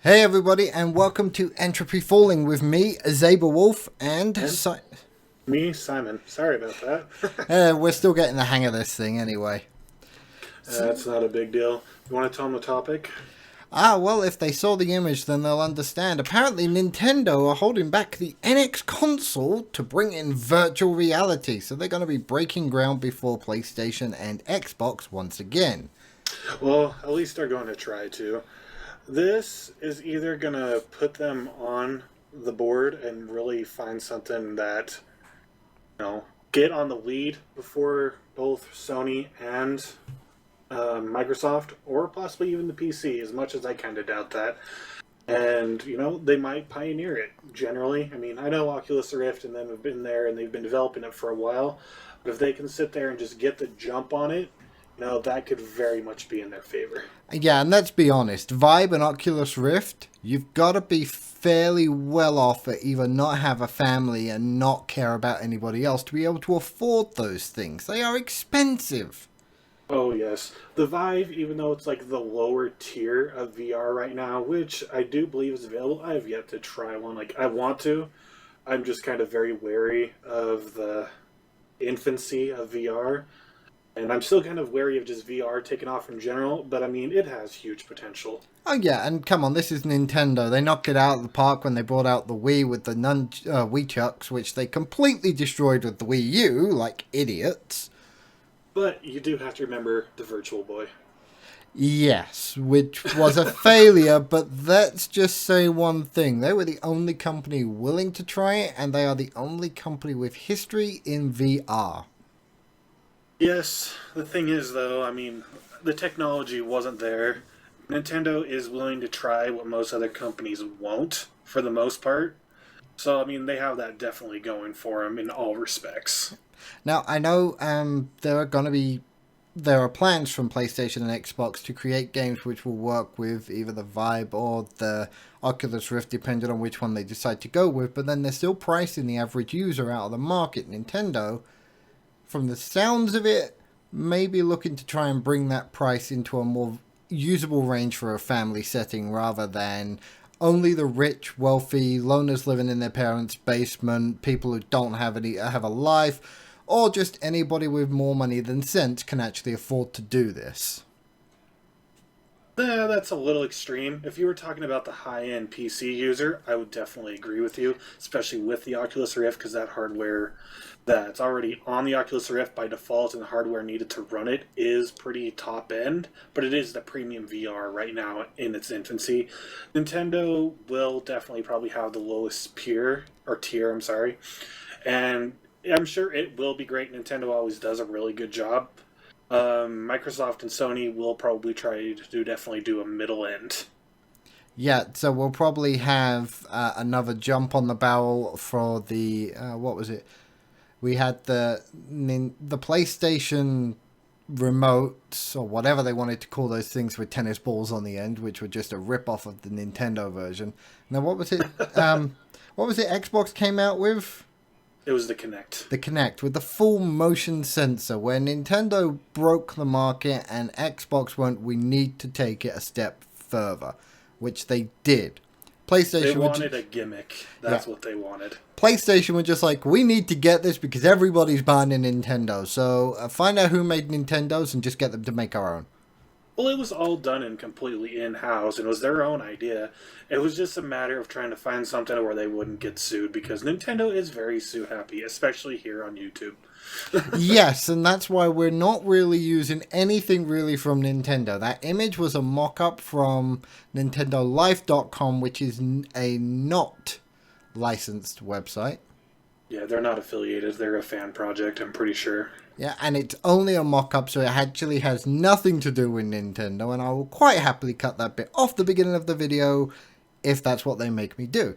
Hey everybody, and welcome to Entropy Falling with me, Zaber Wolf, and Me, Simon. Sorry about that. we're still getting the hang of this thing anyway. That's not a big deal. You want to tell them the topic? Well, if they saw the image, then they'll understand. Apparently, Nintendo are holding back the NX console to bring in virtual reality, so they're going to be breaking ground before PlayStation and Xbox once again. Well, at least they're going to try to. This is either going to put them on the board and really find something that, get on the lead before both Sony and Microsoft, or possibly even the PC, as much as I kind of doubt that. And, they might pioneer it, generally. I mean, I know Oculus Rift and them have been there and they've been developing it for a while. But if they can sit there and just get the jump on it, that could very much be in their favor. Yeah, and let's be honest, Vive and Oculus Rift, you've got to be fairly well off at either not have a family and not care about anybody else to be able to afford those things. They are expensive. Oh, yes. The Vive, even though it's like the lower tier of VR right now, which I do believe is available, I have yet to try one. Like, I want to. I'm just kind of very wary of the infancy of VR. And I'm still kind of wary of just VR taking off in general, but I mean, it has huge potential. Oh yeah, and come on, this is Nintendo. They knocked it out of the park when they brought out the Wii with the Wii Chucks, which they completely destroyed with the Wii U, like idiots. But you do have to remember the Virtual Boy. Yes, which was a failure, but let's just say one thing. They were the only company willing to try it, and they are the only company with history in VR. Yes, the thing is, though, I mean, the technology wasn't there. Nintendo is willing to try what most other companies won't, for the most part. So, I mean, they have that definitely going for them in all respects. Now, I know there are plans from PlayStation and Xbox to create games which will work with either the Vive or the Oculus Rift, depending on which one they decide to go with, but then they're still pricing the average user out of the market. Nintendo, from the sounds of it, maybe looking to try and bring that price into a more usable range for a family setting rather than only the rich, wealthy, loners living in their parents' basement, people who don't have a life, or just anybody with more money than sense can actually afford to do this. That's a little extreme. If you were talking about the high-end PC user, I would definitely agree with you, especially with the Oculus Rift, because that hardware that's already on the Oculus Rift by default and the hardware needed to run it is pretty top-end, but it is the premium VR right now in its infancy. Nintendo will definitely probably have the lowest tier, and I'm sure it will be great. Nintendo always does a really good job. Microsoft and Sony will probably try to definitely do a middle end. Yeah, so we'll probably have another jump on the barrel for the what was it? We had the PlayStation remotes or whatever they wanted to call those things with tennis balls on the end, which were just a rip off of the Nintendo version. Now, what was it? What was it? Xbox came out with. It was the Kinect. The Kinect with the full motion sensor, where Nintendo broke the market and Xbox went, we need to take it a step further, which they did. PlayStation They wanted a gimmick. That's what they wanted. PlayStation were just like, we need to get this because everybody's buying a Nintendo. So find out who made Nintendos and just get them to make our own. Well, it was all done and completely in-house, and it was their own idea. It was just a matter of trying to find something where they wouldn't get sued, because Nintendo is very sue-happy, especially here on YouTube. Yes, and that's why we're not really using anything really from Nintendo. That image was a mock-up from NintendoLife.com, which is a not licensed website. Yeah, they're not affiliated. They're a fan project, I'm pretty sure. Yeah, and it's only a mock-up, so it actually has nothing to do with Nintendo, and I will quite happily cut that bit off the beginning of the video if that's what they make me do.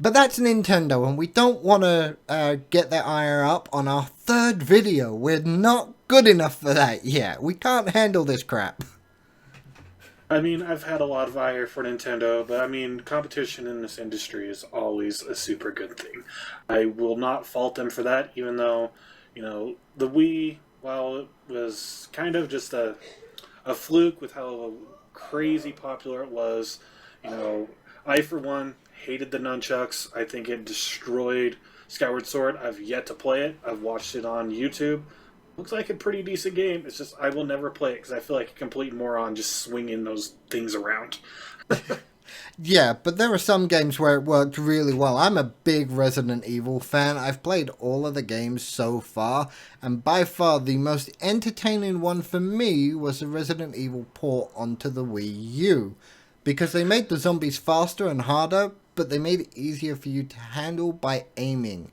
But that's Nintendo, and we don't want to get their ire up on our third video. We're not good enough for that yet. We can't handle this crap. I mean, I've had a lot of ire for Nintendo, but I mean, competition in this industry is always a super good thing. I will not fault them for that, even though, the Wii, while it was kind of just a fluke with how crazy popular it was, You know, I for one hated the nunchucks. I think it destroyed Skyward Sword. I've yet to play it. I've watched it on YouTube. Looks like a pretty decent game. It's just I will never play it because I feel like a complete moron just swinging those things around. Yeah, but there are some games where it worked really well. I'm a big Resident Evil fan. I've played all of the games so far, and by far the most entertaining one for me was the Resident Evil port onto the Wii U. Because they made the zombies faster and harder, but they made it easier for you to handle by aiming.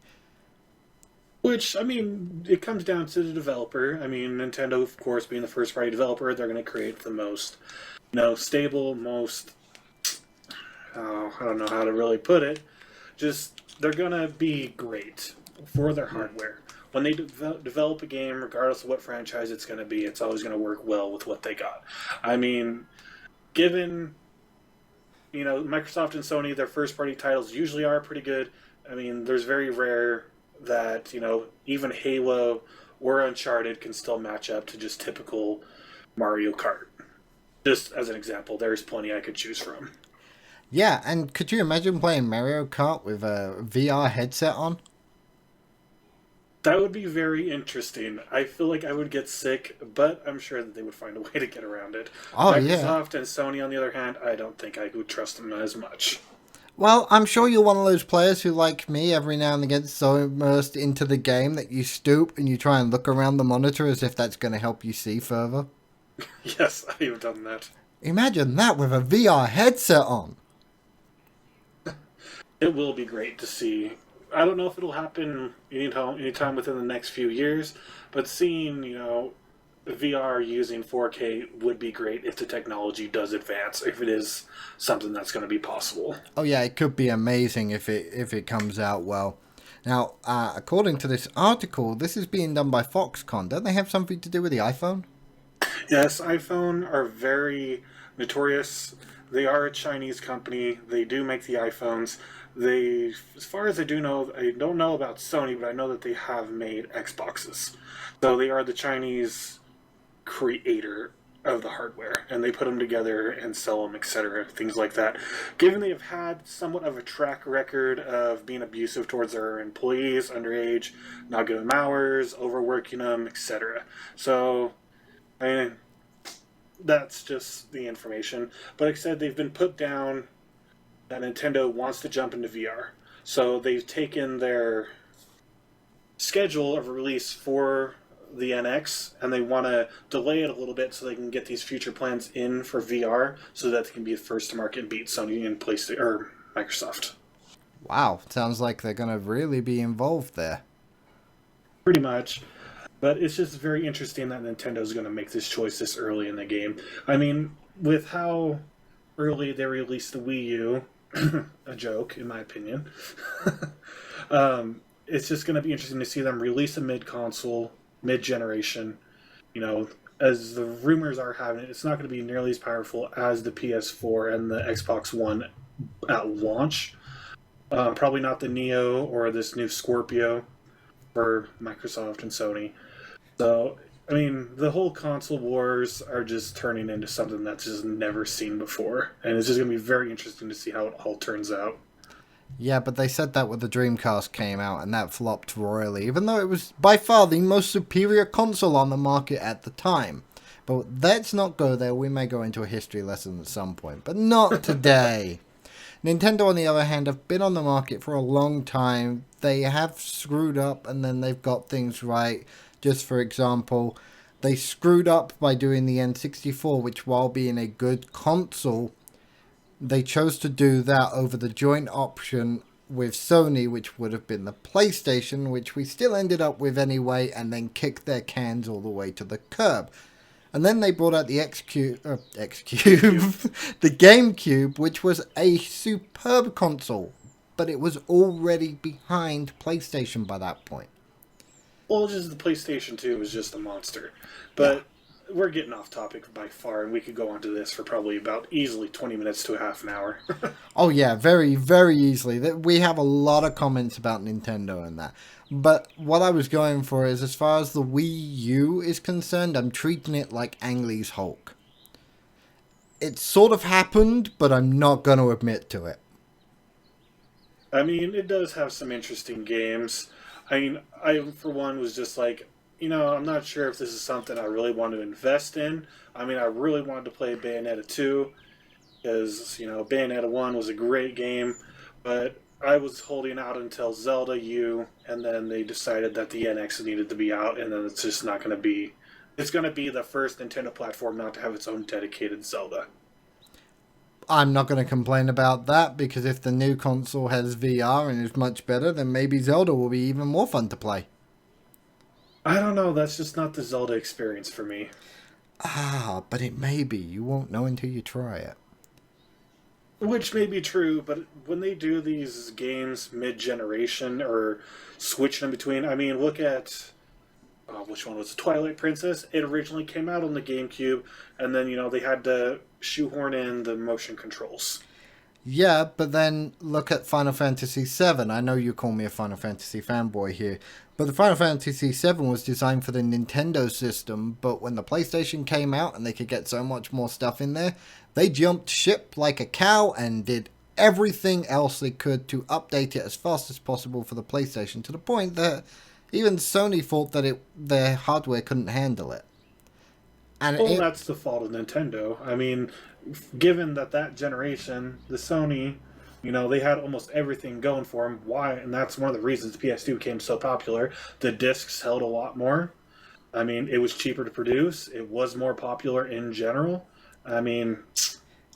Which, I mean, it comes down to the developer. I mean, Nintendo, of course, being the first party developer, they're going to create the most, stable, most, I don't know how to really put it. Just, they're going to be great for their hardware. When they develop a game, regardless of what franchise it's going to be, it's always going to work well with what they got. I mean, given, Microsoft and Sony, their first party titles usually are pretty good. I mean, there's very rare that, even Halo or Uncharted can still match up to just typical Mario Kart. Just as an example, there's plenty I could choose from. Yeah, and could you imagine playing Mario Kart with a VR headset on? That would be very interesting. I feel like I would get sick, but I'm sure that they would find a way to get around it. Oh, yeah. Microsoft and Sony, on the other hand, I don't think I would trust them as much. Well, I'm sure you're one of those players who, like me, every now and again so immersed into the game that you stoop and you try and look around the monitor as if that's going to help you see further. Yes, I've done that. Imagine that with a VR headset on. It will be great to see. I don't know if it'll happen anytime within the next few years, but seeing, VR using 4K would be great if the technology does advance, if it is something that's going to be possible. Oh yeah, it could be amazing if it comes out well. Now, according to this article, this is being done by Foxconn. Don't they have something to do with the iPhone? Yes, iPhone are very notorious. They are a Chinese company. They do make the iPhones. They, as far as I do know, I don't know about Sony, but I know that they have made Xboxes. So they are the Chinese creator of the hardware, and they put them together and sell them, etc., things like that. Given they have had somewhat of a track record of being abusive towards their employees, underage, not giving them hours, overworking them, etc. So, I mean, that's just the information. But like I said, they've been put down that Nintendo wants to jump into VR. So they've taken their schedule of release for the NX and they want to delay it a little bit so they can get these future plans in for VR so that they can be the first to market and beat Sony and PlayStation or Microsoft. Wow, sounds like they're going to really be involved there. Pretty much. But it's just very interesting that Nintendo's going to make this choice this early in the game. I mean, with how early they released the Wii U, a joke, in my opinion, it's just going to be interesting to see them release a mid-console, mid-generation. As the rumors are having it, it's not going to be nearly as powerful as the PS4 and the Xbox One at launch. Probably not the Neo or this new Scorpio for Microsoft and Sony. So, I mean, the whole console wars are just turning into something that's just never seen before. And it's just going to be very interesting to see how it all turns out. Yeah, but they said that when the Dreamcast came out, and that flopped royally, even though it was by far the most superior console on the market at the time. But let's not go there. We may go into a history lesson at some point, but not today. Nintendo, on the other hand, have been on the market for a long time. They have screwed up, and then they've got things right. Just for example, they screwed up by doing the N64, which, while being a good console, they chose to do that over the joint option with Sony, which would have been the PlayStation, which we still ended up with anyway, and then kicked their cans all the way to the curb. And then they brought out the X-Cube, the GameCube, which was a superb console, but it was already behind PlayStation by that point. Well, just the PlayStation 2 was just a monster. But we're getting off topic by far, and we could go on to this for probably about easily 20 minutes to a half an hour. Oh yeah, very, very easily. We have a lot of comments about Nintendo and that. But what I was going for is, as far as the Wii U is concerned, I'm treating it like Ang Lee's Hulk. It sort of happened, but I'm not going to admit to it. I mean, it does have some interesting games. I mean, I, for one, was just like, I'm not sure if this is something I really want to invest in. I mean, I really wanted to play Bayonetta 2 because, Bayonetta 1 was a great game, but I was holding out until Zelda U, and then they decided that the NX needed to be out, and then it's just not going to be. It's going to be the first Nintendo platform not to have its own dedicated Zelda. I'm not going to complain about that, because if the new console has VR and is much better, then maybe Zelda will be even more fun to play. I don't know, that's just not the Zelda experience for me. Ah, but it may be. You won't know until you try it. Which may be true, but when they do these games mid-generation or switching in between, I mean, look at which one was it? Twilight Princess. It originally came out on the GameCube, and then they had to shoehorn in the motion controls. Yeah, but then look at Final Fantasy VII. I know you call me a Final Fantasy fanboy here, but the Final Fantasy VII was designed for the Nintendo system, but when the PlayStation came out and they could get so much more stuff in there, they jumped ship like a cow and did everything else they could to update it as fast as possible for the PlayStation, to the point that even Sony thought that their hardware couldn't handle it. And Well, that's the fault of Nintendo. I mean, given that generation, the Sony, they had almost everything going for them. Why? And that's one of the reasons PS2 became so popular. The discs held a lot more. I mean, it was cheaper to produce. It was more popular in general. I mean,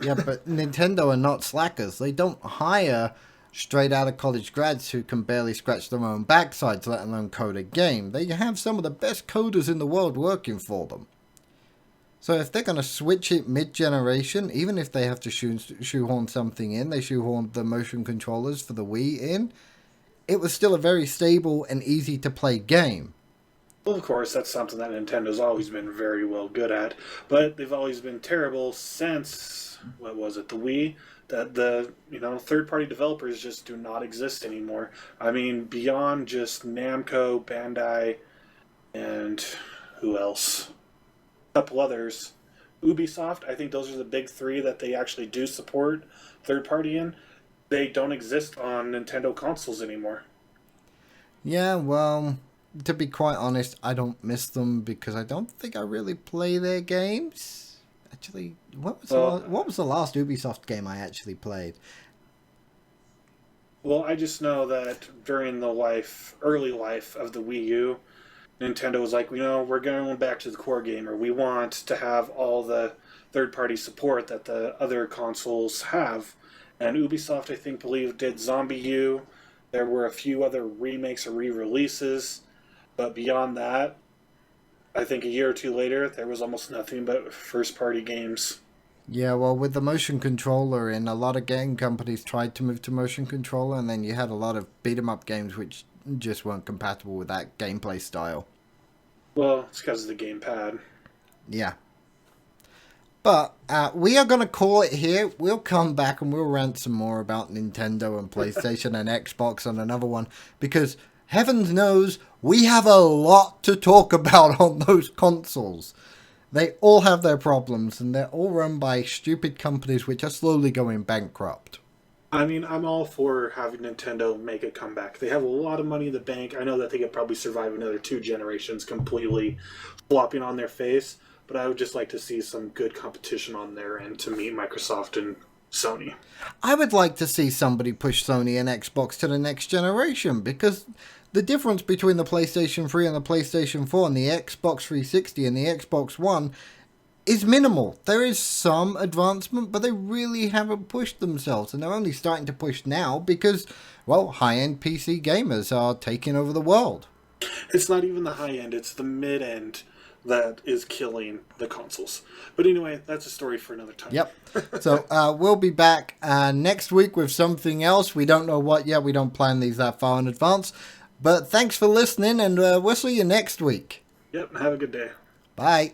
yeah, but Nintendo are not slackers. They don't hire straight out of college grads who can barely scratch their own backsides, let alone code a game. They have some of the best coders in the world working for them. So if they're going to switch it mid-generation, even if they have to shoehorn something in, they shoehorned the motion controllers for the Wii in, it was still a very stable and easy to play game. well, of course, that's something that Nintendo's always been very well good at, but they've always been terrible since, what was it, the Wii? That the, third-party developers just do not exist anymore. I mean, beyond just Namco, Bandai, and who else? A couple others. Ubisoft, I think those are the big three that they actually do support third-party in. They don't exist on Nintendo consoles anymore. Yeah, well, to be quite honest, I don't miss them because I don't think I really play their games. Actually, what was the last Ubisoft game I actually played? Well, I just know that during the early life of the Wii U, Nintendo was like, we're going back to the core gamer. We want to have all the third-party support that the other consoles have. And Ubisoft, I think, did Zombie U. There were a few other remakes or re-releases. But beyond that, I think a year or two later, there was almost nothing but first-party games. Yeah, well, with the motion controller in, a lot of game companies tried to move to motion controller, and then you had a lot of beat-em-up games which just weren't compatible with that gameplay style. Well, it's because of the gamepad. Yeah. But we are going to call it here. We'll come back and we'll rant some more about Nintendo and PlayStation and Xbox on another one, because heavens knows we have a lot to talk about on those consoles. They all have their problems, and they're all run by stupid companies which are slowly going bankrupt. I mean, I'm all for having Nintendo make a comeback. They have a lot of money in the bank. I know that they could probably survive another 2 generations completely flopping on their face, but I would just like to see some good competition on their end to meet Microsoft and Sony. I would like to see somebody push Sony and Xbox to the next generation, because the difference between the PlayStation 3 and the PlayStation 4 and the Xbox 360 and the Xbox One is minimal. There is some advancement, but they really haven't pushed themselves, and they're only starting to push now because, well, high-end PC gamers are taking over the world. It's not even the high end, it's the mid end that is killing the consoles. But anyway, that's a story for another time. Yep. So we'll be back next week with something else. We don't know what yet. We don't plan these that far in advance. But thanks for listening, and we'll see you next week. Yep, have a good day. Bye.